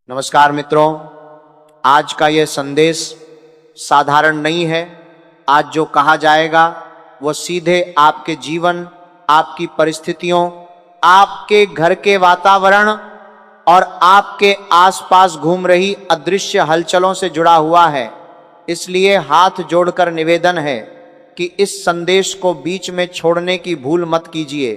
नमस्कार मित्रों, आज का ये संदेश साधारण नहीं है। आज जो कहा जाएगा वो सीधे आपके जीवन, आपकी परिस्थितियों, आपके घर के वातावरण और आपके आसपास घूम रही अदृश्य हलचलों से जुड़ा हुआ है। इसलिए हाथ जोड़कर निवेदन है कि इस संदेश को बीच में छोड़ने की भूल मत कीजिए,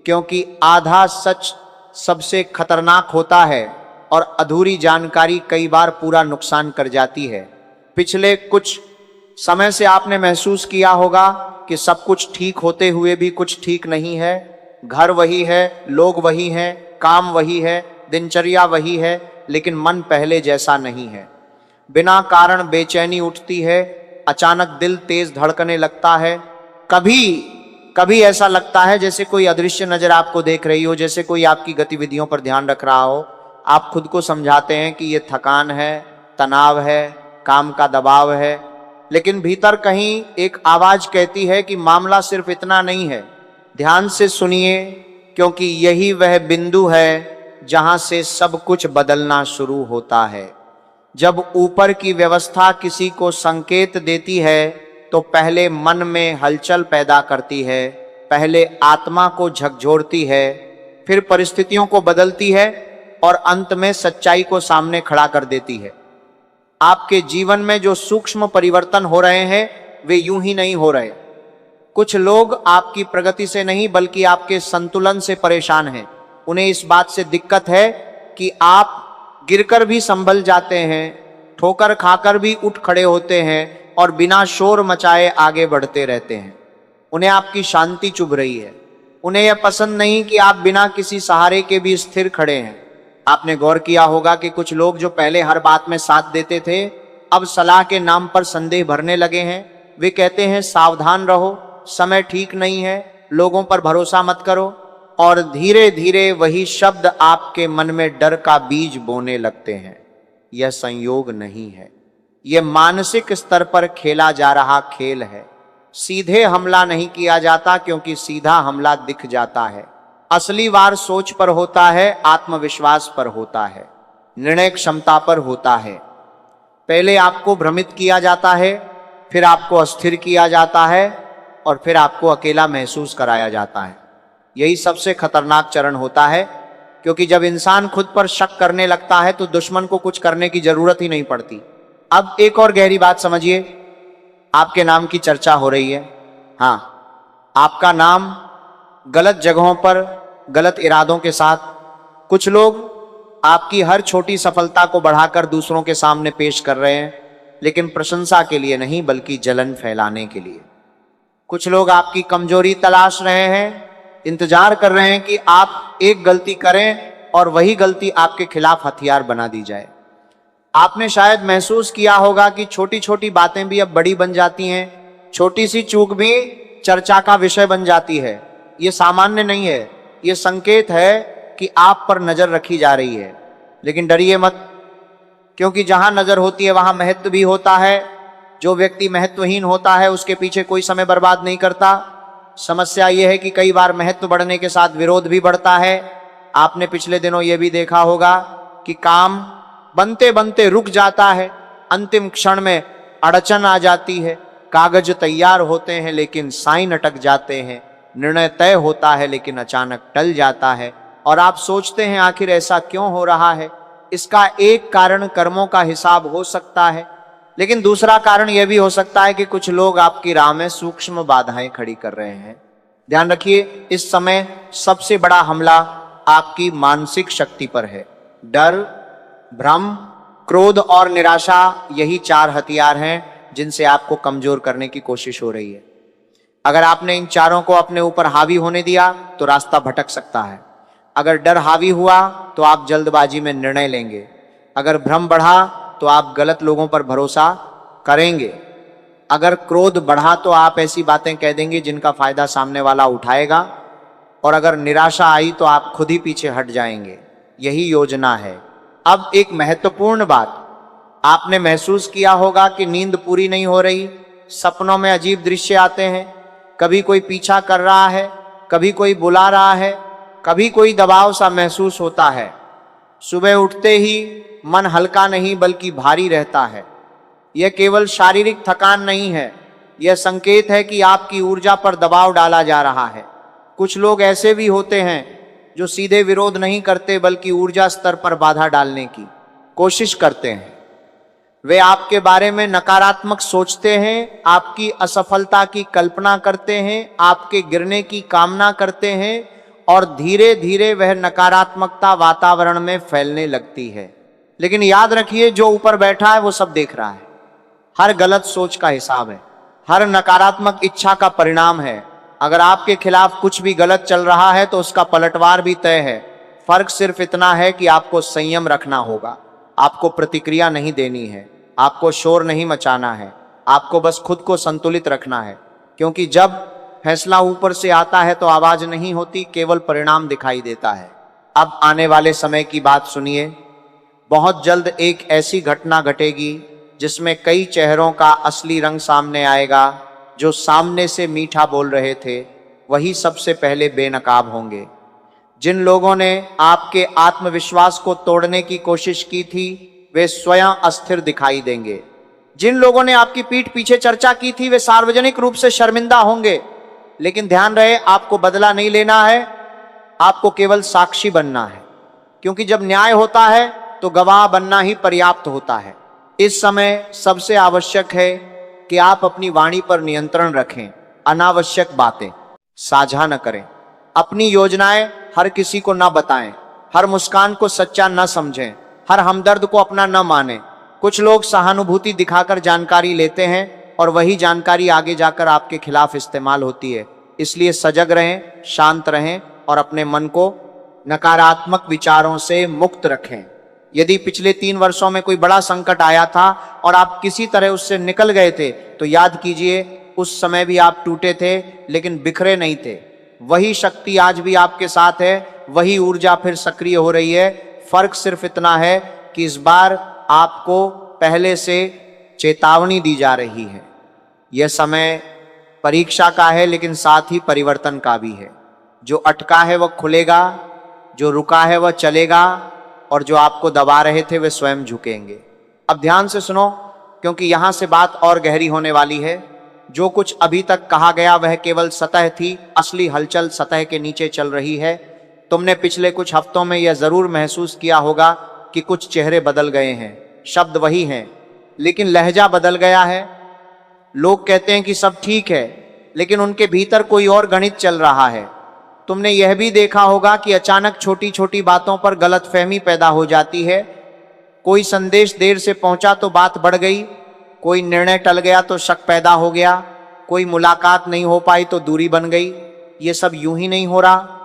क्योंकि आधा सच सबसे खतरनाक होता है और अधूरी जानकारी कई बार पूरा नुकसान कर जाती है। पिछले कुछ समय से आपने महसूस किया होगा कि सब कुछ ठीक होते हुए भी कुछ ठीक नहीं है। घर वही है, लोग वही हैं, काम वही है, दिनचर्या वही है, लेकिन मन पहले जैसा नहीं है। बिना कारण बेचैनी उठती है, अचानक दिल तेज धड़कने लगता है। कभी ऐसा लगता है जैसे कोई अदृश्य नजर आपको देख रही हो, जैसे कोई आपकी गतिविधियों पर ध्यान रख रहा हो। आप खुद को समझाते हैं कि ये थकान है, तनाव है, काम का दबाव है, लेकिन भीतर कहीं एक आवाज कहती है कि मामला सिर्फ इतना नहीं है। ध्यान से सुनिए, क्योंकि यही वह बिंदु है जहां से सब कुछ बदलना शुरू होता है। जब ऊपर की व्यवस्था किसी को संकेत देती है तो पहले मन में हलचल पैदा करती है, पहले आत्मा को झकझोरती है, फिर परिस्थितियों को बदलती है और अंत में सच्चाई को सामने खड़ा कर देती है। आपके जीवन में जो सूक्ष्म परिवर्तन हो रहे हैं वे यूं ही नहीं हो रहे। कुछ लोग आपकी प्रगति से नहीं बल्कि आपके संतुलन से परेशान हैं। उन्हें इस बात से दिक्कत है कि आप गिरकर भी संभल जाते हैं, ठोकर खाकर भी उठ खड़े होते हैं और बिना शोर मचाए आगे बढ़ते रहते हैं। उन्हें आपकी शांति चुभ रही है। उन्हें यह पसंद नहीं कि आप बिना किसी सहारे के भी स्थिर खड़े हैं। आपने गौर किया होगा कि कुछ लोग जो पहले हर बात में साथ देते थे, अब सलाह के नाम पर संदेह भरने लगे हैं। वे कहते हैं सावधान रहो, समय ठीक नहीं है, लोगों पर भरोसा मत करो, और धीरे धीरे वही शब्द आपके मन में डर का बीज बोने लगते हैं। यह संयोग नहीं है, यह मानसिक स्तर पर खेला जा रहा खेल है। सीधे हमला नहीं किया जाता, क्योंकि सीधा हमला दिख जाता है। असली वार सोच पर होता है, आत्मविश्वास पर होता है, निर्णय क्षमता पर होता है। पहले आपको भ्रमित किया जाता है, फिर आपको अस्थिर किया जाता है और फिर आपको अकेला महसूस कराया जाता है। यही सबसे खतरनाक चरण होता है, क्योंकि जब इंसान खुद पर शक करने लगता है तो दुश्मन को कुछ करने की जरूरत ही नहीं पड़ती। अब एक और गहरी बात समझिए। आपके नाम की चर्चा हो रही है। हाँ, आपका नाम गलत जगहों पर गलत इरादों के साथ। कुछ लोग आपकी हर छोटी सफलता को बढ़ाकर दूसरों के सामने पेश कर रहे हैं, लेकिन प्रशंसा के लिए नहीं बल्कि जलन फैलाने के लिए। कुछ लोग आपकी कमजोरी तलाश रहे हैं, इंतजार कर रहे हैं कि आप एक गलती करें और वही गलती आपके खिलाफ हथियार बना दी जाए। आपने शायद महसूस किया होगा कि छोटी छोटी बातें भी अब बड़ी बन जाती हैं, छोटी सी चूक भी चर्चा का विषय बन जाती है। ये सामान्य नहीं है, ये संकेत है कि आप पर नजर रखी जा रही है। लेकिन डरिए मत, क्योंकि जहां नजर होती है वहां महत्व भी होता है। जो व्यक्ति महत्वहीन होता है उसके पीछे कोई समय बर्बाद नहीं करता। समस्या यह है कि कई बार महत्व बढ़ने के साथ विरोध भी बढ़ता है। आपने पिछले दिनों यह भी देखा होगा कि काम बनते बनते रुक जाता है, अंतिम क्षण में अड़चन आ जाती है। कागज तैयार होते हैं लेकिन साइन अटक जाते हैं, निर्णय तय होता है लेकिन अचानक टल जाता है, और आप सोचते हैं आखिर ऐसा क्यों हो रहा है। इसका एक कारण कर्मों का हिसाब हो सकता है, लेकिन दूसरा कारण यह भी हो सकता है कि कुछ लोग आपकी राह में सूक्ष्म बाधाएं खड़ी कर रहे हैं। ध्यान रखिए, इस समय सबसे बड़ा हमला आपकी मानसिक शक्ति पर है। डर, भ्रम, क्रोध और निराशा, यही 4 हथियार हैं जिनसे आपको कमजोर करने की कोशिश हो रही है। अगर आपने इन चारों को अपने ऊपर हावी होने दिया तो रास्ता भटक सकता है। अगर डर हावी हुआ तो आप जल्दबाजी में निर्णय लेंगे। अगर भ्रम बढ़ा तो आप गलत लोगों पर भरोसा करेंगे। अगर क्रोध बढ़ा तो आप ऐसी बातें कह देंगे जिनका फायदा सामने वाला उठाएगा। और अगर निराशा आई तो आप खुद ही पीछे हट जाएंगे। यही योजना है। अब एक महत्वपूर्ण बात, आपने महसूस किया होगा कि नींद पूरी नहीं हो रही, सपनों में अजीब दृश्य आते हैं। कभी कोई पीछा कर रहा है, कभी कोई बुला रहा है, कभी कोई दबाव सा महसूस होता है। सुबह उठते ही मन हल्का नहीं बल्कि भारी रहता है। यह केवल शारीरिक थकान नहीं है, यह संकेत है कि आपकी ऊर्जा पर दबाव डाला जा रहा है। कुछ लोग ऐसे भी होते हैं जो सीधे विरोध नहीं करते बल्कि ऊर्जा स्तर पर बाधा डालने की कोशिश करते हैं। वे आपके बारे में नकारात्मक सोचते हैं, आपकी असफलता की कल्पना करते हैं, आपके गिरने की कामना करते हैं और धीरे धीरे वह नकारात्मकता वातावरण में फैलने लगती है। लेकिन याद रखिए, जो ऊपर बैठा है वो सब देख रहा है। हर गलत सोच का हिसाब है, हर नकारात्मक इच्छा का परिणाम है। अगर आपके खिलाफ कुछ भी गलत चल रहा है तो उसका पलटवार भी तय है। फर्क सिर्फ इतना है कि आपको संयम रखना होगा, आपको प्रतिक्रिया नहीं देनी है, आपको शोर नहीं मचाना है, आपको बस खुद को संतुलित रखना है। क्योंकि जब फैसला ऊपर से आता है तो आवाज नहीं होती, केवल परिणाम दिखाई देता है। अब आने वाले समय की बात सुनिए। बहुत जल्द एक ऐसी घटना घटेगी जिसमें कई चेहरों का असली रंग सामने आएगा। जो सामने से मीठा बोल रहे थे वही सबसे पहले बेनकाब होंगे। जिन लोगों ने आपके आत्मविश्वास को तोड़ने की कोशिश की थी वे स्वयं अस्थिर दिखाई देंगे। जिन लोगों ने आपकी पीठ पीछे चर्चा की थी वे सार्वजनिक रूप से शर्मिंदा होंगे। लेकिन ध्यान रहे, आपको बदला नहीं लेना है, आपको केवल साक्षी बनना है। क्योंकि जब न्याय होता है तो गवाह बनना ही पर्याप्त होता है। इस समय सबसे आवश्यक है कि आप अपनी वाणी पर नियंत्रण रखें, अनावश्यक बातें साझा न करें, अपनी योजनाएं हर किसी को न बताएं, हर मुस्कान को सच्चा न समझें, हर हमदर्द को अपना न मानें। कुछ लोग सहानुभूति दिखाकर जानकारी लेते हैं और वही जानकारी आगे जाकर आपके खिलाफ इस्तेमाल होती है। इसलिए सजग रहें, शांत रहें और अपने मन को नकारात्मक विचारों से मुक्त रखें। यदि पिछले 3 वर्षों में कोई बड़ा संकट आया था और आप किसी तरह उससे निकल गए थे तो याद कीजिए, उस समय भी आप टूटे थे लेकिन बिखरे नहीं थे। वही शक्ति आज भी आपके साथ है, वही ऊर्जा फिर सक्रिय हो रही है। फर्क सिर्फ इतना है कि इस बार आपको पहले से चेतावनी दी जा रही है। यह समय परीक्षा का है लेकिन साथ ही परिवर्तन का भी है। जो अटका है वह खुलेगा, जो रुका है वह चलेगा और जो आपको दबा रहे थे वे स्वयं झुकेंगे। अब ध्यान से सुनो, क्योंकि यहां से बात और गहरी होने वाली है। जो कुछ अभी तक कहा गया वह केवल सतह थी, असली हलचल सतह के नीचे चल रही है। तुमने पिछले कुछ हफ्तों में यह जरूर महसूस किया होगा कि कुछ चेहरे बदल गए हैं, शब्द वही हैं, लेकिन लहजा बदल गया है। लोग कहते हैं कि सब ठीक है, लेकिन उनके भीतर कोई और गणित चल रहा है। तुमने यह भी देखा होगा कि अचानक छोटी छोटी बातों पर गलतफहमी पैदा हो जाती है। कोई संदेश देर से पहुंचा तो बात बढ़ गई, कोई निर्णय टल गया तो शक पैदा हो गया, कोई मुलाकात नहीं हो पाई तो दूरी बन गई। ये सब यूं ही नहीं हो रहा,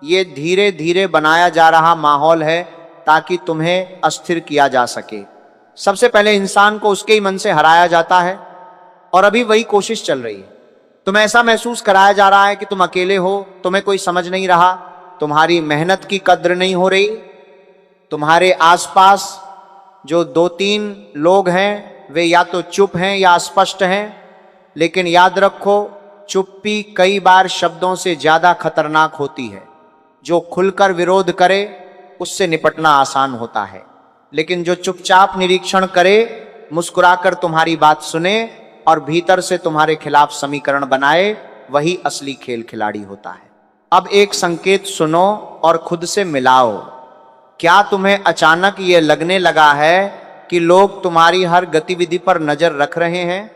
ये धीरे धीरे बनाया जा रहा माहौल है ताकि तुम्हें अस्थिर किया जा सके। सबसे पहले इंसान को उसके ही मन से हराया जाता है और अभी वही कोशिश चल रही है। तुम्हें ऐसा महसूस कराया जा रहा है कि तुम अकेले हो, तुम्हें कोई समझ नहीं रहा, तुम्हारी मेहनत की कद्र नहीं हो रही। तुम्हारे आसपास जो 2-3 लोग हैं वे या तो चुप हैं या अस्पष्ट हैं। लेकिन याद रखो, चुप्पी कई बार शब्दों से ज्यादा खतरनाक होती है। जो खुलकर विरोध करे उससे निपटना आसान होता है, लेकिन जो चुपचाप निरीक्षण करे, मुस्कुराकर तुम्हारी बात सुने और भीतर से तुम्हारे खिलाफ समीकरण बनाए, वही असली खेल खिलाड़ी होता है। अब एक संकेत सुनो और खुद से मिलाओ। क्या तुम्हें अचानक ये लगने लगा है कि लोग तुम्हारी हर गतिविधि पर नजर रख रहे हैं?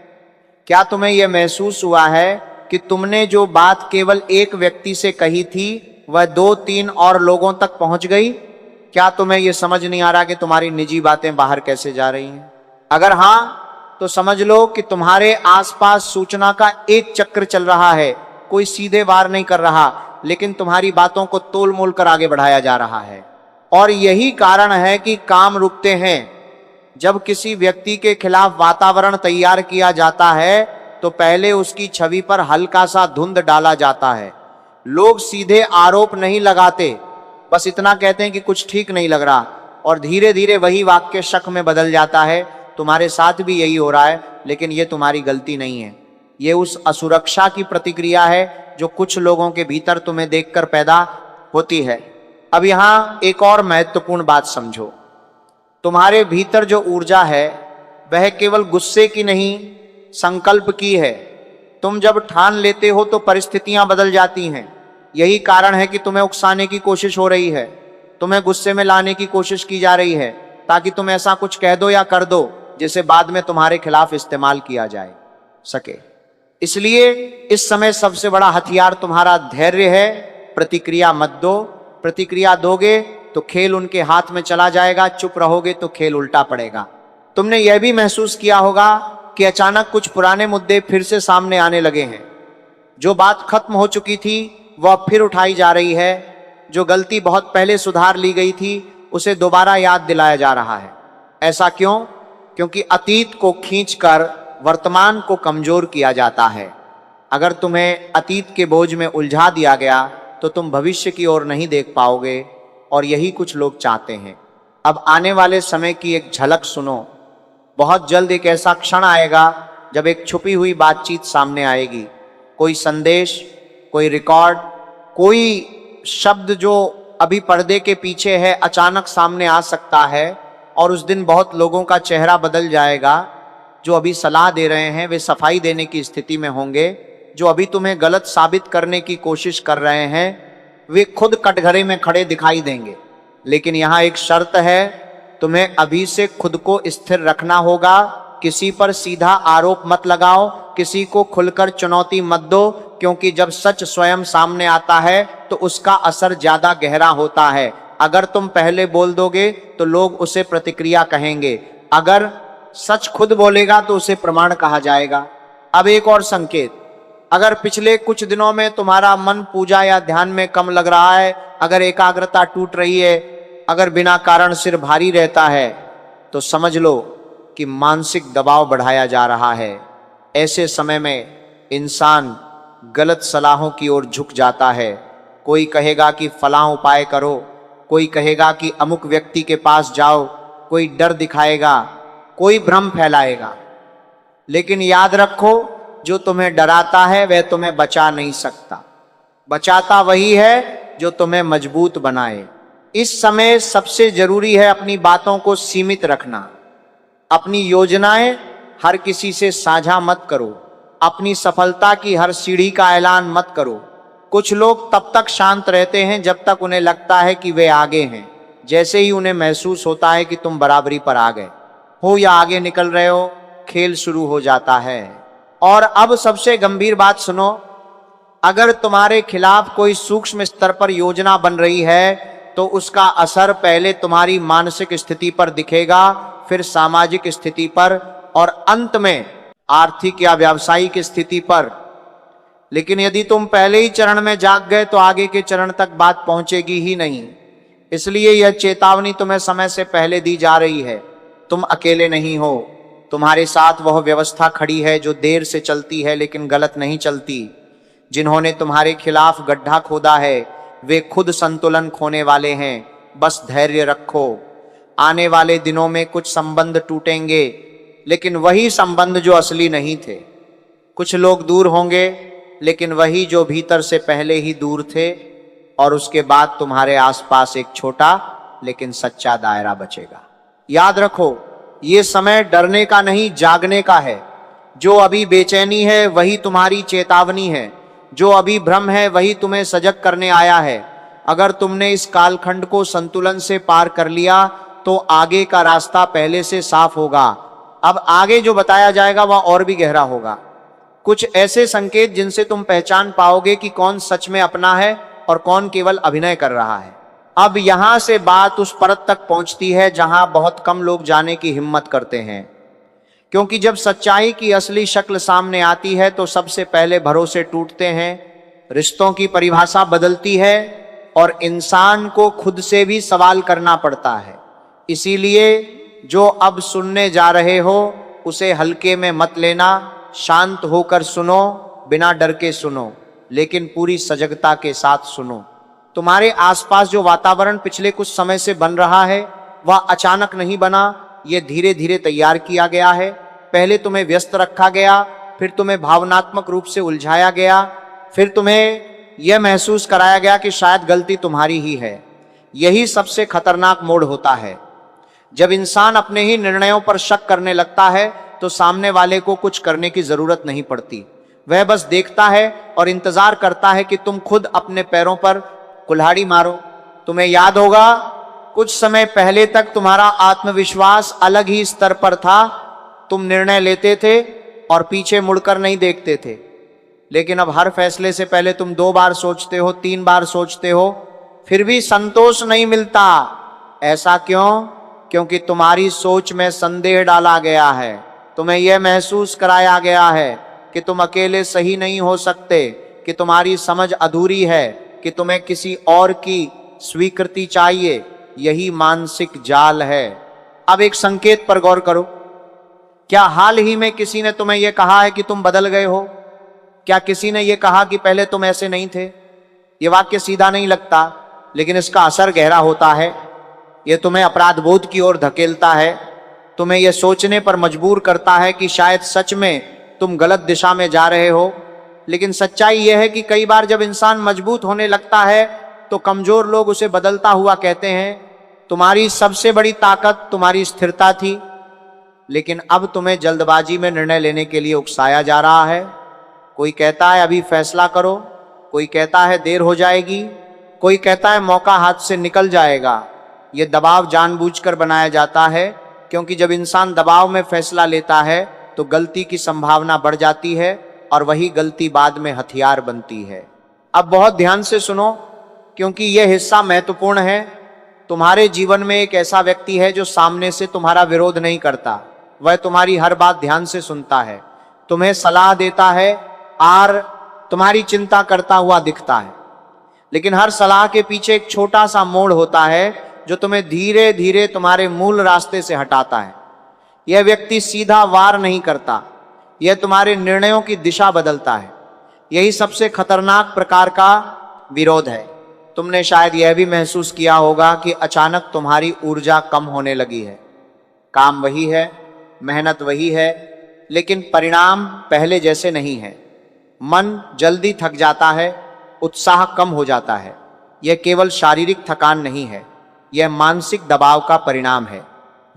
क्या तुम्हें यह महसूस हुआ है कि तुमने जो बात केवल एक व्यक्ति से कही थी वह 2-3 और लोगों तक पहुंच गई? क्या तुम्हें यह समझ नहीं आ रहा कि तुम्हारी निजी बातें बाहर कैसे जा रही हैं? अगर हाँ, तो समझ लो कि तुम्हारे आसपास सूचना का एक चक्र चल रहा है। कोई सीधे वार नहीं कर रहा, लेकिन तुम्हारी बातों को तोल मोल कर आगे बढ़ाया जा रहा है। और यही कारण है कि काम रुकते हैं। जब किसी व्यक्ति के खिलाफ वातावरण तैयार किया जाता है तो पहले उसकी छवि पर हल्का सा धुंध डाला जाता है। लोग सीधे आरोप नहीं लगाते, बस इतना कहते हैं कि कुछ ठीक नहीं लग रहा, और धीरे धीरे वही वाक्य शक में बदल जाता है। तुम्हारे साथ भी यही हो रहा है, लेकिन ये तुम्हारी गलती नहीं है। ये उस असुरक्षा की प्रतिक्रिया है जो कुछ लोगों के भीतर तुम्हें देखकर पैदा होती है। अब यहां एक और महत्वपूर्ण बात समझो। तुम्हारे भीतर जो ऊर्जा है वह केवल गुस्से की नहीं, संकल्प की है। तुम जब ठान लेते हो तो परिस्थितियां बदल जाती हैं। यही कारण है कि तुम्हें उकसाने की कोशिश हो रही है, तुम्हें गुस्से में लाने की कोशिश की जा रही है, ताकि तुम ऐसा कुछ कह दो या कर दो जिसे बाद में तुम्हारे खिलाफ इस्तेमाल किया जाए सके। इसलिए इस समय सबसे बड़ा हथियार तुम्हारा धैर्य है। प्रतिक्रिया मत दो। प्रतिक्रिया दोगे तो खेल उनके हाथ में चला जाएगा, चुप रहोगे तो खेल उल्टा पड़ेगा। तुमने यह भी महसूस किया होगा कि अचानक कुछ पुराने मुद्दे फिर से सामने आने लगे हैं। जो बात खत्म हो चुकी थी वह फिर उठाई जा रही है। जो गलती बहुत पहले सुधार ली गई थी उसे दोबारा याद दिलाया जा रहा है। ऐसा क्यों? क्योंकि अतीत को खींचकर वर्तमान को कमजोर किया जाता है। अगर तुम्हें अतीत के बोझ में उलझा दिया गया तो तुम भविष्य की ओर नहीं देख पाओगे, और यही कुछ लोग चाहते हैं। अब आने वाले समय की एक झलक सुनो। बहुत जल्द एक ऐसा क्षण आएगा जब एक छुपी हुई बातचीत सामने आएगी। कोई संदेश, कोई रिकॉर्ड, कोई शब्द जो अभी पर्दे के पीछे है अचानक सामने आ सकता है, और उस दिन बहुत लोगों का चेहरा बदल जाएगा। जो अभी सलाह दे रहे हैं वे सफाई देने की स्थिति में होंगे। जो अभी तुम्हें गलत साबित करने की कोशिश कर रहे हैं वे खुद कटघरे में खड़े दिखाई देंगे। लेकिन यहाँ एक शर्त है, तुम्हें अभी से खुद को स्थिर रखना होगा। किसी पर सीधा आरोप मत लगाओ, किसी को खुलकर चुनौती मत दो, क्योंकि जब सच स्वयं सामने आता है तो उसका असर ज्यादा गहरा होता है। अगर तुम पहले बोल दोगे तो लोग उसे प्रतिक्रिया कहेंगे, अगर सच खुद बोलेगा तो उसे प्रमाण कहा जाएगा। अब एक और संकेत, अगर पिछले कुछ दिनों में तुम्हारा मन पूजा या ध्यान में कम लग रहा है, अगर एकाग्रता टूट रही है, अगर बिना कारण सिर भारी रहता है, तो समझ लो कि मानसिक दबाव बढ़ाया जा रहा है। ऐसे समय में इंसान गलत सलाहों की ओर झुक जाता है। कोई कहेगा कि फलां उपाय करो, कोई कहेगा कि अमुक व्यक्ति के पास जाओ, कोई डर दिखाएगा, कोई भ्रम फैलाएगा। लेकिन याद रखो, जो तुम्हें डराता है वह तुम्हें बचा नहीं सकता। बचाता वही है जो तुम्हें मजबूत बनाए। इस समय सबसे जरूरी है अपनी बातों को सीमित रखना। अपनी योजनाएं हर किसी से साझा मत करो। अपनी सफलता की हर सीढ़ी का ऐलान मत करो। कुछ लोग तब तक शांत रहते हैं जब तक उन्हें लगता है कि वे आगे हैं। जैसे ही उन्हें महसूस होता है कि तुम बराबरी पर आ गए हो या आगे निकल रहे हो, खेल शुरू हो जाता है। और अब सबसे गंभीर बात सुनो, अगर तुम्हारे खिलाफ कोई सूक्ष्म स्तर पर योजना बन रही है तो उसका असर पहले तुम्हारी मानसिक स्थिति पर दिखेगा, फिर सामाजिक स्थिति पर, और अंत में आर्थिक या व्यावसायिक स्थिति पर। लेकिन यदि तुम पहले ही चरण में जाग गए तो आगे के चरण तक बात पहुंचेगी ही नहीं। इसलिए यह चेतावनी तुम्हें समय से पहले दी जा रही है। तुम अकेले नहीं हो, तुम्हारे साथ वह व्यवस्था खड़ी है जो देर से चलती है लेकिन गलत नहीं चलती। जिन्होंने तुम्हारे खिलाफ गड्ढा खोदा है वे खुद संतुलन खोने वाले हैं। बस धैर्य रखो। आने वाले दिनों में कुछ संबंध टूटेंगे, लेकिन वही संबंध जो असली नहीं थे। कुछ लोग दूर होंगे, लेकिन वही जो भीतर से पहले ही दूर थे, और उसके बाद तुम्हारे आसपास एक छोटा लेकिन सच्चा दायरा बचेगा। याद रखो, ये समय डरने का नहीं, जागने का है। जो अभी बेचैनी है वही तुम्हारी चेतावनी है। जो अभी भ्रम है वही तुम्हें सजग करने आया है। अगर तुमने इस कालखंड को संतुलन से पार कर लिया तो आगे का रास्ता पहले से साफ होगा। अब आगे जो बताया जाएगा वह और भी गहरा होगा। कुछ ऐसे संकेत जिनसे तुम पहचान पाओगे कि कौन सच में अपना है और कौन केवल अभिनय कर रहा है। अब यहां से बात उस परत तक पहुंचती है जहां बहुत कम लोग जाने की हिम्मत करते हैं, क्योंकि जब सच्चाई की असली शक्ल सामने आती है तो सबसे पहले भरोसे टूटते हैं, रिश्तों की परिभाषा बदलती है और इंसान को खुद से भी सवाल करना पड़ता है। इसीलिए जो अब सुनने जा रहे हो उसे हल्के में मत लेना। शांत होकर सुनो, बिना डर के सुनो, लेकिन पूरी सजगता के साथ सुनो। तुम्हारे आसपास जो वातावरण पिछले कुछ समय से बन रहा है वह अचानक नहीं बना, यह धीरे धीरे तैयार किया गया है। पहले तुम्हें व्यस्त रखा गया, फिर तुम्हें भावनात्मक रूप से उलझाया गया, फिर तुम्हें यह महसूस कराया गया कि शायद गलती तुम्हारी ही है। यही सबसे खतरनाक मोड़ होता है। जब इंसान अपने ही निर्णयों पर शक करने लगता है तो सामने वाले को कुछ करने की जरूरत नहीं पड़ती। वह बस देखता है और इंतजार करता है कि तुम खुद अपने पैरों पर कुल्हाड़ी मारो। तुम्हें याद होगा, कुछ समय पहले तक तुम्हारा आत्मविश्वास अलग ही स्तर पर था। तुम निर्णय लेते थे और पीछे मुड़कर नहीं देखते थे। लेकिन अब हर फैसले से पहले तुम 2 बार सोचते हो, 3 बार सोचते हो, फिर भी संतोष नहीं मिलता। ऐसा क्यों? क्योंकि तुम्हारी सोच में संदेह डाला गया है। तुम्हें यह महसूस कराया गया है कि तुम अकेले सही नहीं हो सकते, कि तुम्हारी समझ अधूरी है, कि तुम्हें किसी और की स्वीकृति चाहिए। यही मानसिक जाल है। अब एक संकेत पर गौर करो। क्या हाल ही में किसी ने तुम्हें यह कहा है कि तुम बदल गए हो? क्या किसी ने यह कहा कि पहले तुम ऐसे नहीं थे? यह वाक्य सीधा नहीं लगता, लेकिन इसका असर गहरा होता है। यह तुम्हें अपराध बोध की ओर धकेलता है। तुम्हें यह सोचने पर मजबूर करता है कि शायद सच में तुम गलत दिशा में जा रहे हो। लेकिन सच्चाई यह है कि कई बार जब इंसान मजबूत होने लगता है तो कमजोर लोग उसे बदलता हुआ कहते हैं, तुम्हारी सबसे बड़ी ताकत तुम्हारी स्थिरता थी। लेकिन अब तुम्हें जल्दबाजी में निर्णय लेने के लिए उकसाया जा रहा है। कोई कहता है अभी फैसला करो, कोई कहता है देर हो जाएगी, कोई कहता है मौका हाथ से निकल जाएगा। यह दबाव जानबूझकर बनाया जाता है, क्योंकि जब इंसान दबाव में फैसला लेता है तो गलती की संभावना बढ़ जाती है और वही गलती बाद में हथियार बनती है। अब बहुत ध्यान से सुनो, क्योंकि यह हिस्सा महत्वपूर्ण है। तुम्हारे जीवन में एक ऐसा व्यक्ति है जो सामने से तुम्हारा विरोध नहीं करता। वह तुम्हारी हर बात ध्यान से सुनता है, तुम्हें सलाह देता है और तुम्हारी चिंता करता हुआ दिखता है। लेकिन हर सलाह के पीछे एक छोटा सा मोड़ होता है जो तुम्हें धीरे धीरे तुम्हारे मूल रास्ते से हटाता है। यह व्यक्ति सीधा वार नहीं करता, यह तुम्हारे निर्णयों की दिशा बदलता है। यही सबसे खतरनाक प्रकार का विरोध है। तुमने शायद यह भी महसूस किया होगा कि अचानक तुम्हारी ऊर्जा कम होने लगी है। काम वही है, मेहनत वही है, लेकिन परिणाम पहले जैसे नहीं है। मन जल्दी थक जाता है, उत्साह कम हो जाता है। यह केवल शारीरिक थकान नहीं है, यह मानसिक दबाव का परिणाम है।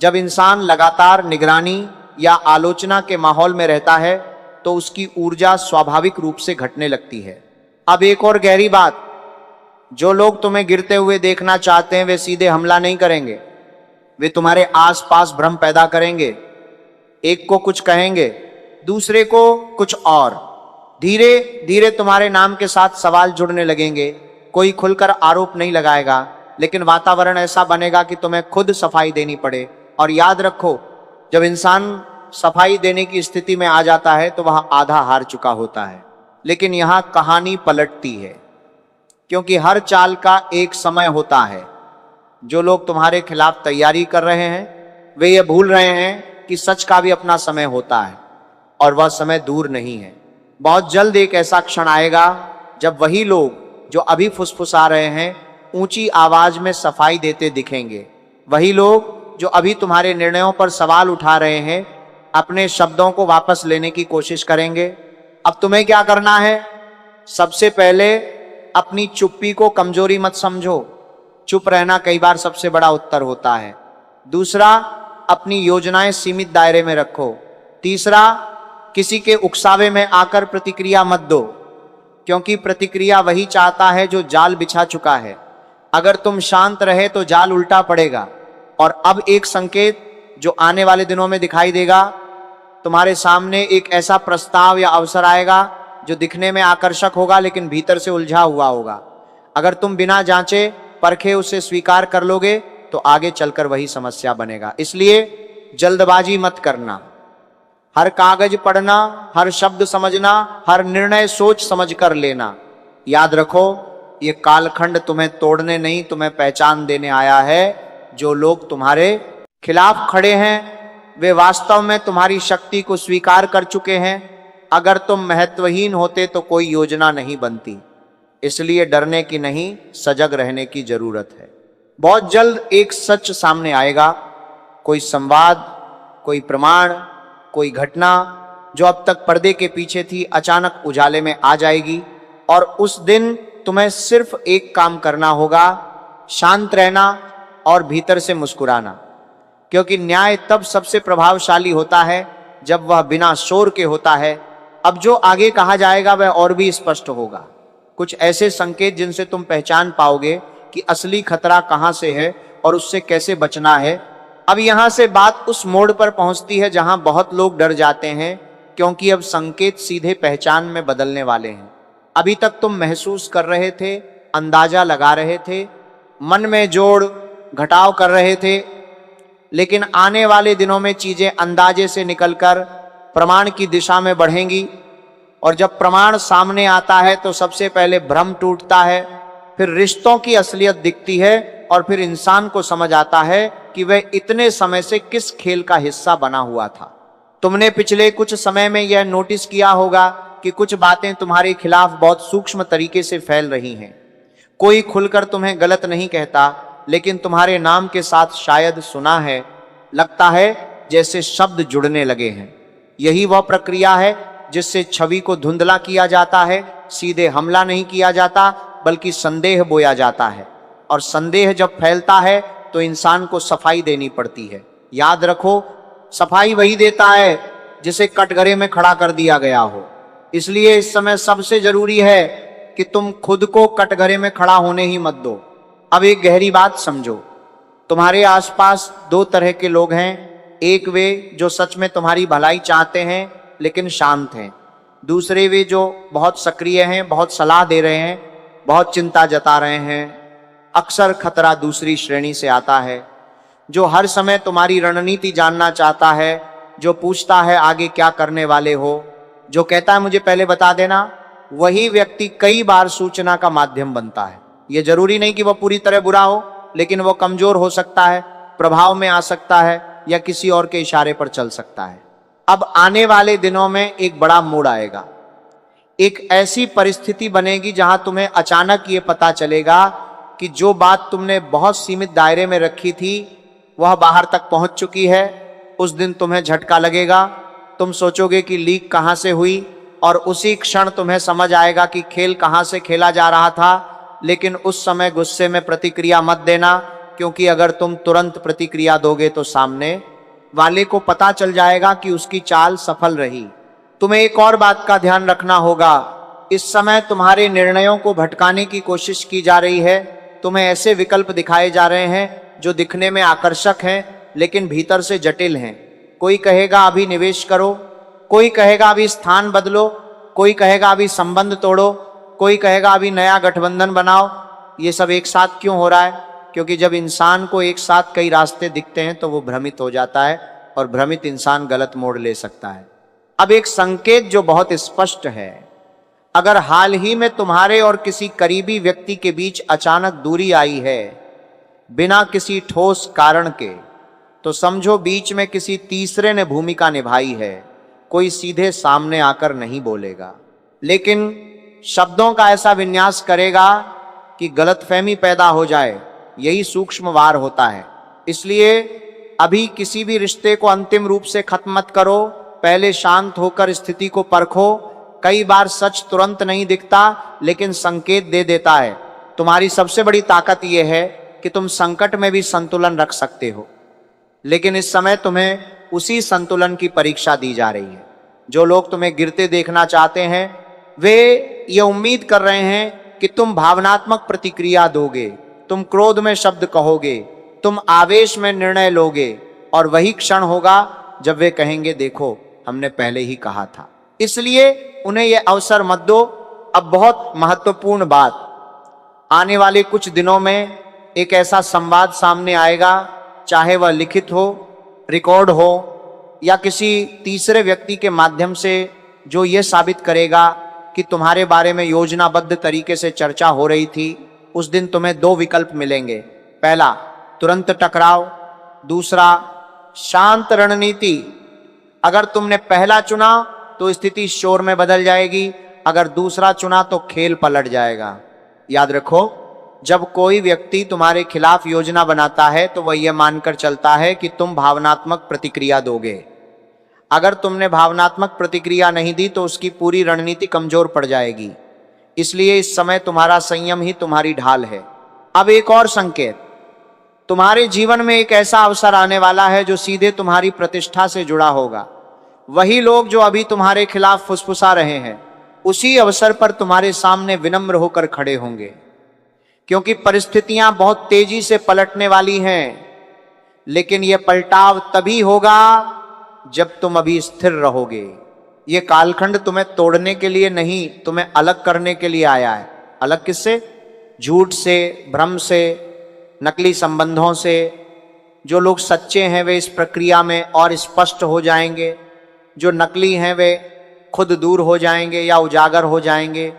जब इंसान लगातार निगरानी या आलोचना के माहौल में रहता है तो उसकी ऊर्जा स्वाभाविक रूप से घटने लगती है। अब एक और गहरी बात, जो लोग तुम्हें गिरते हुए देखना चाहते हैं वे सीधे हमला नहीं करेंगे। वे तुम्हारे आसपास भ्रम पैदा करेंगे। एक को कुछ कहेंगे, दूसरे को कुछ और। धीरे धीरे तुम्हारे नाम के साथ सवाल जुड़ने लगेंगे। कोई खुलकर आरोप नहीं लगाएगा, लेकिन वातावरण ऐसा बनेगा कि तुम्हें खुद सफाई देनी पड़े। और याद रखो, जब इंसान सफाई देने की स्थिति में आ जाता है तो वह आधा हार चुका होता है। लेकिन यहां कहानी पलटती है, क्योंकि हर चाल का एक समय होता है। जो लोग तुम्हारे खिलाफ तैयारी कर रहे हैं वे ये भूल रहे हैं कि सच का भी अपना समय होता है और वह समय दूर नहीं है। बहुत जल्द एक ऐसा क्षण आएगा जब वही लोग जो अभी फुसफुसा रहे हैं ऊंची आवाज में सफाई देते दिखेंगे। वही लोग जो अभी तुम्हारे निर्णयों पर सवाल उठा रहे हैं अपने शब्दों को वापस लेने की कोशिश करेंगे। अब तुम्हें क्या करना है? सबसे पहले अपनी चुप्पी को कमजोरी मत समझो। चुप रहना कई बार सबसे बड़ा उत्तर होता है। दूसरा, अपनी योजनाएं सीमित दायरे में रखो। तीसरा, किसी के उकसावे में आकर प्रतिक्रिया मत दो, क्योंकि प्रतिक्रिया वही चाहता है जो जाल बिछा चुका है। अगर तुम शांत रहे तो जाल उल्टा पड़ेगा। और अब एक संकेत जो आने वाले दिनों में दिखाई देगा, तुम्हारे सामने एक ऐसा प्रस्ताव या अवसर आएगा जो दिखने में आकर्षक होगा लेकिन भीतर से उलझा हुआ होगा। अगर तुम बिना जांचे परखे उसे स्वीकार कर लोगे तो आगे चलकर वही समस्या बनेगा। इसलिए जल्दबाजी मत करना। हर कागज पढ़ना, हर शब्द समझना, हर निर्णय सोच समझ कर लेना। याद रखो, ये कालखंड तुम्हें तोड़ने नहीं तुम्हें पहचान देने आया है। जो लोग तुम्हारे खिलाफ खड़े हैं वे वास्तव में तुम्हारी शक्ति को स्वीकार कर चुके हैं। अगर तुम महत्वहीन होते तो कोई योजना नहीं बनती। इसलिए डरने की नहीं, सजग रहने की जरूरत है। बहुत जल्द एक सच सामने आएगा, कोई संवाद, कोई प्रमाण, कोई घटना जो अब तक पर्दे के पीछे थी अचानक उजाले में आ जाएगी। और उस दिन तुम्हें सिर्फ एक काम करना होगा, शांत रहना और भीतर से मुस्कुराना। क्योंकि न्याय तब सबसे प्रभावशाली होता है जब वह बिना शोर के होता है। अब जो आगे कहा जाएगा वह और भी स्पष्ट होगा। कुछ ऐसे संकेत जिनसे तुम पहचान पाओगे कि असली खतरा कहां से है और उससे कैसे बचना है। अब यहां से बात उस मोड़ पर पहुंचती है जहां बहुत लोग डर जाते हैं, क्योंकि अब संकेत सीधे पहचान में बदलने वाले हैं। अभी तक तुम महसूस कर रहे थे, अंदाजा लगा रहे थे, मन में जोड़ घटाव कर रहे थे, लेकिन आने वाले दिनों में चीजें अंदाजे से निकलकर प्रमाण की दिशा में बढ़ेंगी। और जब प्रमाण सामने आता है तो सबसे पहले भ्रम टूटता है, फिर रिश्तों की असलियत दिखती है और फिर इंसान को समझ आता है कि वह इतने समय से किस खेल का हिस्सा बना हुआ था। तुमने पिछले कुछ समय में यह नोटिस किया होगा कि कुछ बातें तुम्हारे खिलाफ बहुत सूक्ष्म तरीके से फैल रही हैं। कोई खुलकर तुम्हें गलत नहीं कहता, लेकिन तुम्हारे नाम के साथ शायद सुना है, लगता है जैसे शब्द जुड़ने लगे हैं। यही वह प्रक्रिया है जिससे छवि को धुंधला किया जाता है। सीधे हमला नहीं किया जाता, बल्कि संदेह बोया जाता है। और संदेह जब फैलता है तो इंसान को सफाई देनी पड़ती है। याद रखो, सफाई वही देता है जिसे कटघरे में खड़ा कर दिया गया हो। इसलिए इस समय सबसे जरूरी है कि तुम खुद को कटघरे में खड़ा होने ही मत दो। अब एक गहरी बात समझो, तुम्हारे आसपास दो तरह के लोग हैं। एक वे जो सच में तुम्हारी भलाई चाहते हैं लेकिन शांत हैं। दूसरे वे जो बहुत सक्रिय हैं, बहुत सलाह दे रहे हैं, बहुत चिंता जता रहे हैं। अक्सर खतरा दूसरी श्रेणी से आता है, जो हर समय तुम्हारी रणनीति जानना चाहता है, जो पूछता है आगे क्या करने वाले हो, जो कहता है मुझे पहले बता देना। वही व्यक्ति कई बार सूचना का माध्यम बनता है। यह जरूरी नहीं कि वह पूरी तरह बुरा हो, लेकिन वह कमजोर हो सकता है, प्रभाव में आ सकता है या किसी और के इशारे पर चल सकता है। अब आने वाले दिनों में एक बड़ा मोड़ आएगा। एक ऐसी परिस्थिति बनेगी जहां तुम्हें अचानक ये पता चलेगा कि जो बात तुमने बहुत सीमित दायरे में रखी थी वह बाहर तक पहुंच चुकी है। उस दिन तुम्हें झटका लगेगा, तुम सोचोगे कि लीक कहां से हुई, और उसी क्षण तुम्हें समझ आएगा कि खेल कहां से खेला जा रहा था। लेकिन उस समय गुस्से में प्रतिक्रिया मत देना, क्योंकि अगर तुम तुरंत प्रतिक्रिया दोगे तो सामने वाले को पता चल जाएगा कि उसकी चाल सफल रही। तुम्हें एक और बात का ध्यान रखना होगा, इस समय तुम्हारे निर्णयों को भटकाने की कोशिश की जा रही है। तुम्हें ऐसे विकल्प दिखाए जा रहे हैं जो दिखने में आकर्षक हैं लेकिन भीतर से जटिल हैं। कोई कहेगा अभी निवेश करो, कोई कहेगा अभी स्थान बदलो, कोई कहेगा अभी संबंध तोड़ो, कोई कहेगा अभी नया गठबंधन बनाओ। ये सब एक साथ क्यों हो रहा है? क्योंकि जब इंसान को एक साथ कई रास्ते दिखते हैं तो वो भ्रमित हो जाता है, और भ्रमित इंसान गलत मोड़ ले सकता है। अब एक संकेत जो बहुत स्पष्ट है, अगर हाल ही में तुम्हारे और किसी करीबी व्यक्ति के बीच अचानक दूरी आई है बिना किसी ठोस कारण के, तो समझो बीच में किसी तीसरे ने भूमिका निभाई है। कोई सीधे सामने आकर नहीं बोलेगा, लेकिन शब्दों का ऐसा विन्यास करेगा कि गलतफहमी पैदा हो जाए। यही सूक्ष्म वार होता है। इसलिए अभी किसी भी रिश्ते को अंतिम रूप से खत्म मत करो, पहले शांत होकर स्थिति को परखो। कई बार सच तुरंत नहीं दिखता, लेकिन संकेत दे देता है। तुम्हारी सबसे बड़ी ताकत यह है कि तुम संकट में भी संतुलन रख सकते हो, लेकिन इस समय तुम्हें उसी संतुलन की परीक्षा दी जा रही है। जो लोग तुम्हें गिरते देखना चाहते हैं वे ये उम्मीद कर रहे हैं कि तुम भावनात्मक प्रतिक्रिया दोगे, तुम क्रोध में शब्द कहोगे, तुम आवेश में निर्णय लोगे, और वही क्षण होगा जब वे कहेंगे देखो हमने पहले ही कहा था। इसलिए उन्हें यह अवसर मत दो। अब बहुत महत्वपूर्ण बात, आने वाले कुछ दिनों में एक ऐसा संवाद सामने आएगा, चाहे वह लिखित हो, रिकॉर्ड हो या किसी तीसरे व्यक्ति के माध्यम से, जो यह साबित करेगा कि तुम्हारे बारे में योजनाबद्ध तरीके से चर्चा हो रही थी। उस दिन तुम्हें दो विकल्प मिलेंगे, पहला तुरंत टकराव, दूसरा शांत रणनीति। अगर तुमने पहला चुना तो स्थिति शोर में बदल जाएगी, अगर दूसरा चुना तो खेल पलट जाएगा। याद रखो, जब कोई व्यक्ति तुम्हारे खिलाफ योजना बनाता है तो वह यह मानकर चलता है कि तुम भावनात्मक प्रतिक्रिया दोगे। अगर तुमने भावनात्मक प्रतिक्रिया नहीं दी तो उसकी पूरी रणनीति कमजोर पड़ जाएगी। इसलिए इस समय तुम्हारा संयम ही तुम्हारी ढाल है। अब एक और संकेत, तुम्हारे जीवन में एक ऐसा अवसर आने वाला है जो सीधे तुम्हारी प्रतिष्ठा से जुड़ा होगा। वही लोग जो अभी तुम्हारे खिलाफ फुसफुसा रहे हैं, उसी अवसर पर तुम्हारे सामने विनम्र होकर खड़े होंगे, क्योंकि परिस्थितियां बहुत तेजी से पलटने वाली हैं। लेकिन यह पलटाव तभी होगा जब तुम अभी स्थिर रहोगे। ये कालखंड तुम्हें तोड़ने के लिए नहीं, तुम्हें अलग करने के लिए आया है। अलग किससे? झूठ से, भ्रम से, नकली संबंधों से। जो लोग सच्चे हैं वे इस प्रक्रिया में और स्पष्ट हो जाएंगे, जो नकली हैं वे खुद दूर हो जाएंगे या उजागर हो जाएंगे।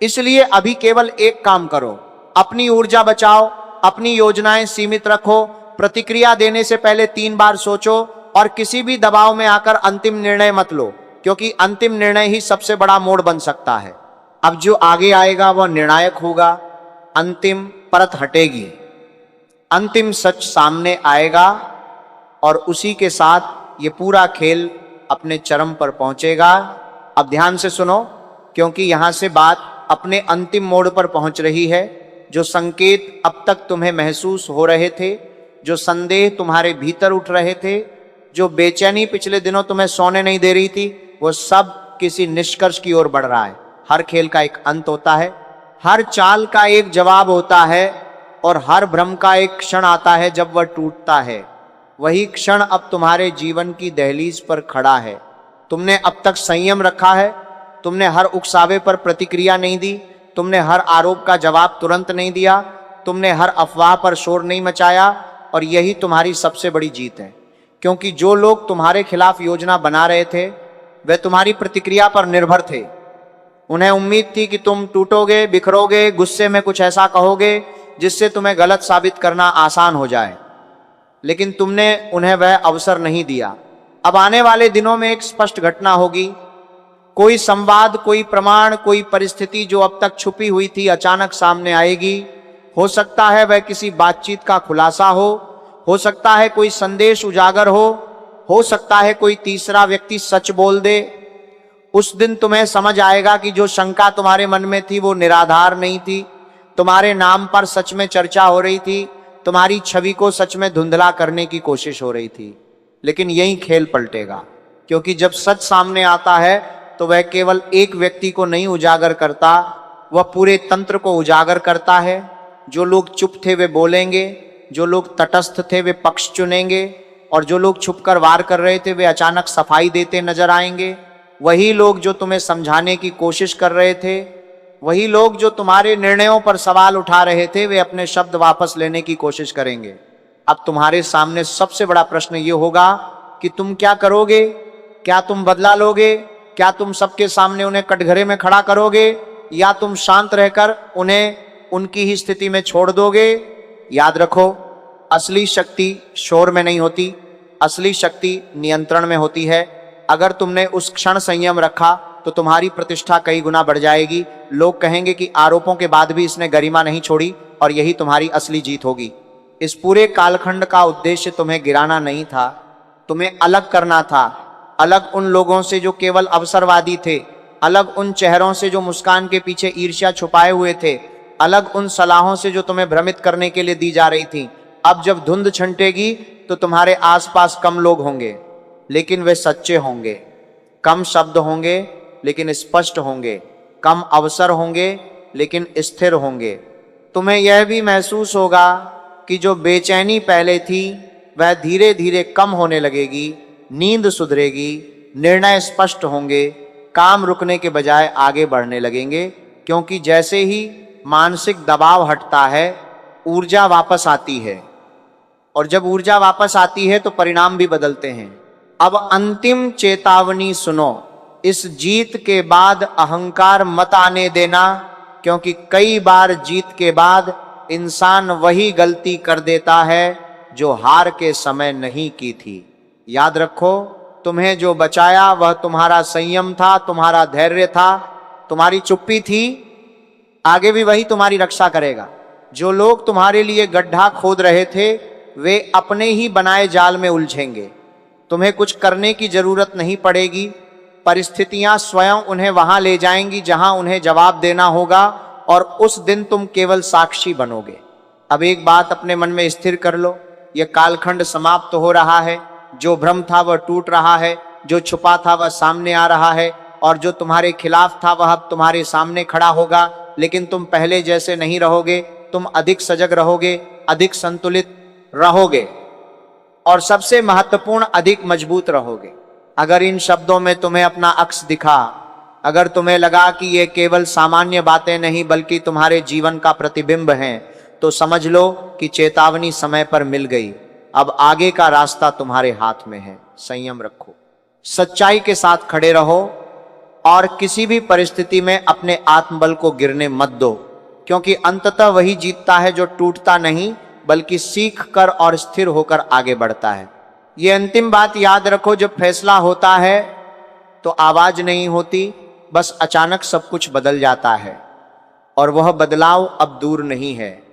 इसलिए अभी केवल एक काम करो, अपनी ऊर्जा बचाओ, अपनी योजनाएं सीमित रखो, प्रतिक्रिया देने से पहले 3 बार सोचो और किसी भी दबाव में आकर अंतिम निर्णय मत लो, क्योंकि अंतिम निर्णय ही सबसे बड़ा मोड़ बन सकता है। अब जो आगे आएगा वह निर्णायक होगा, अंतिम परत हटेगी, अंतिम सच सामने आएगा और उसी के साथ ये पूरा खेल अपने चरम पर पहुंचेगा। अब ध्यान से सुनो, क्योंकि यहां से बात अपने अंतिम मोड़ पर पहुंच रही है। जो संकेत अब तक तुम्हें महसूस हो रहे थे, जो संदेह तुम्हारे भीतर उठ रहे थे, जो बेचैनी पिछले दिनों तुम्हें सोने नहीं दे रही थी, वो सब किसी निष्कर्ष की ओर बढ़ रहा है। हर खेल का एक अंत होता है, हर चाल का एक जवाब होता है और हर भ्रम का एक क्षण आता है जब वह टूटता है। वही क्षण अब तुम्हारे जीवन की दहलीज पर खड़ा है। तुमने अब तक संयम रखा है, तुमने हर उकसावे पर प्रतिक्रिया नहीं दी, तुमने हर आरोप का जवाब तुरंत नहीं दिया, तुमने हर अफवाह पर शोर नहीं मचाया, और यही तुम्हारी सबसे बड़ी जीत है। क्योंकि जो लोग तुम्हारे खिलाफ योजना बना रहे थे वे तुम्हारी प्रतिक्रिया पर निर्भर थे। उन्हें उम्मीद थी कि तुम टूटोगे, बिखरोगे, गुस्से में कुछ ऐसा कहोगे जिससे तुम्हें गलत साबित करना आसान हो जाए, लेकिन तुमने उन्हें वह अवसर नहीं दिया। अब आने वाले दिनों में एक स्पष्ट घटना होगी। कोई संवाद, कोई प्रमाण, कोई परिस्थिति जो अब तक छुपी हुई थी अचानक सामने आएगी। हो सकता है वह किसी बातचीत का खुलासा हो सकता है कोई संदेश उजागर हो सकता है कोई तीसरा व्यक्ति सच बोल दे। उस दिन तुम्हें समझ आएगा कि जो शंका तुम्हारे मन में थी वो निराधार नहीं थी। तुम्हारे नाम पर सच में चर्चा हो रही थी, तुम्हारी छवि को सच में धुंधला करने की कोशिश हो रही थी। लेकिन यही खेल पलटेगा, क्योंकि जब सच सामने आता है तो वह केवल एक व्यक्ति को नहीं उजागर करता, वह पूरे तंत्र को उजागर करता है। जो लोग चुप थे वे बोलेंगे, जो लोग तटस्थ थे वे पक्ष चुनेंगे, और जो लोग छुपकर वार कर रहे थे वे अचानक सफाई देते नजर आएंगे। वही लोग जो तुम्हें समझाने की कोशिश कर रहे थे, वही लोग जो तुम्हारे निर्णयों पर सवाल उठा रहे थे, वे अपने शब्द वापस लेने की कोशिश करेंगे। अब तुम्हारे सामने सबसे बड़ा प्रश्न ये होगा कि तुम क्या करोगे? क्या तुम बदला लोगे? क्या तुम सबके सामने उन्हें कटघरे में खड़ा करोगे, या तुम शांत रहकर उन्हें उनकी ही स्थिति में छोड़ दोगे? याद रखो, असली शक्ति शोर में नहीं होती, असली शक्ति नियंत्रण में होती है। अगर तुमने उस क्षण संयम रखा तो तुम्हारी प्रतिष्ठा कई गुना बढ़ जाएगी। लोग कहेंगे कि आरोपों के बाद भी इसने गरिमा नहीं छोड़ी, और यही तुम्हारी असली जीत होगी। इस पूरे कालखंड का उद्देश्य तुम्हें गिराना नहीं था, तुम्हें अलग करना था। अलग उन लोगों से जो केवल अवसरवादी थे, अलग उन चेहरों से जो मुस्कान के पीछे ईर्ष्या छुपाए हुए थे, अलग उन सलाहों से जो तुम्हें भ्रमित करने के लिए दी जा रही थी। अब जब धुंध छंटेगी तो तुम्हारे आसपास कम लोग होंगे, लेकिन वे सच्चे होंगे। कम शब्द होंगे लेकिन स्पष्ट होंगे, कम अवसर होंगे लेकिन स्थिर होंगे। तुम्हें यह भी महसूस होगा कि जो बेचैनी पहले थी वह धीरे धीरे कम होने लगेगी, नींद सुधरेगी, निर्णय स्पष्ट होंगे, काम रुकने के बजाय आगे बढ़ने लगेंगे। क्योंकि जैसे ही मानसिक दबाव हटता है, ऊर्जा वापस आती है, और जब ऊर्जा वापस आती है तो परिणाम भी बदलते हैं। अब अंतिम चेतावनी सुनो, इस जीत के बाद अहंकार मत आने देना, क्योंकि कई बार जीत के बाद इंसान वही गलती कर देता है जो हार के समय नहीं की थी। याद रखो, तुम्हें जो बचाया वह तुम्हारा संयम था, तुम्हारा धैर्य था, तुम्हारी चुप्पी थी। आगे भी वही तुम्हारी रक्षा करेगा। जो लोग तुम्हारे लिए गड्ढा खोद रहे थे वे अपने ही बनाए जाल में उलझेंगे। तुम्हें कुछ करने की जरूरत नहीं पड़ेगी, परिस्थितियां स्वयं उन्हें वहां ले जाएंगी जहां उन्हें जवाब देना होगा, और उस दिन तुम केवल साक्षी बनोगे। अब एक बात अपने मन में स्थिर कर लो, यह कालखंड समाप्त हो रहा है। जो भ्रम था वह टूट रहा है, जो छुपा था वह सामने आ रहा है, और जो तुम्हारे खिलाफ था वह अब तुम्हारे सामने खड़ा होगा। लेकिन तुम पहले जैसे नहीं रहोगे, तुम अधिक सजग रहोगे, अधिक संतुलित रहोगे, और सबसे महत्वपूर्ण अधिक मजबूत रहोगे। अगर इन शब्दों में तुम्हें अपना अक्स दिखा, अगर तुम्हें लगा कि ये केवल सामान्य बातें नहीं बल्कि तुम्हारे जीवन का प्रतिबिंब हैं, तो समझ लो कि चेतावनी समय पर मिल गई। अब आगे का रास्ता तुम्हारे हाथ में है। संयम रखो, सच्चाई के साथ खड़े रहो, और किसी भी परिस्थिति में अपने आत्मबल को गिरने मत दो, क्योंकि अंततः वही जीतता है जो टूटता नहीं बल्कि सीख कर और स्थिर होकर आगे बढ़ता है। ये अंतिम बात याद रखो, जब फैसला होता है तो आवाज नहीं होती, बस अचानक सब कुछ बदल जाता है, और वह बदलाव अब दूर नहीं है।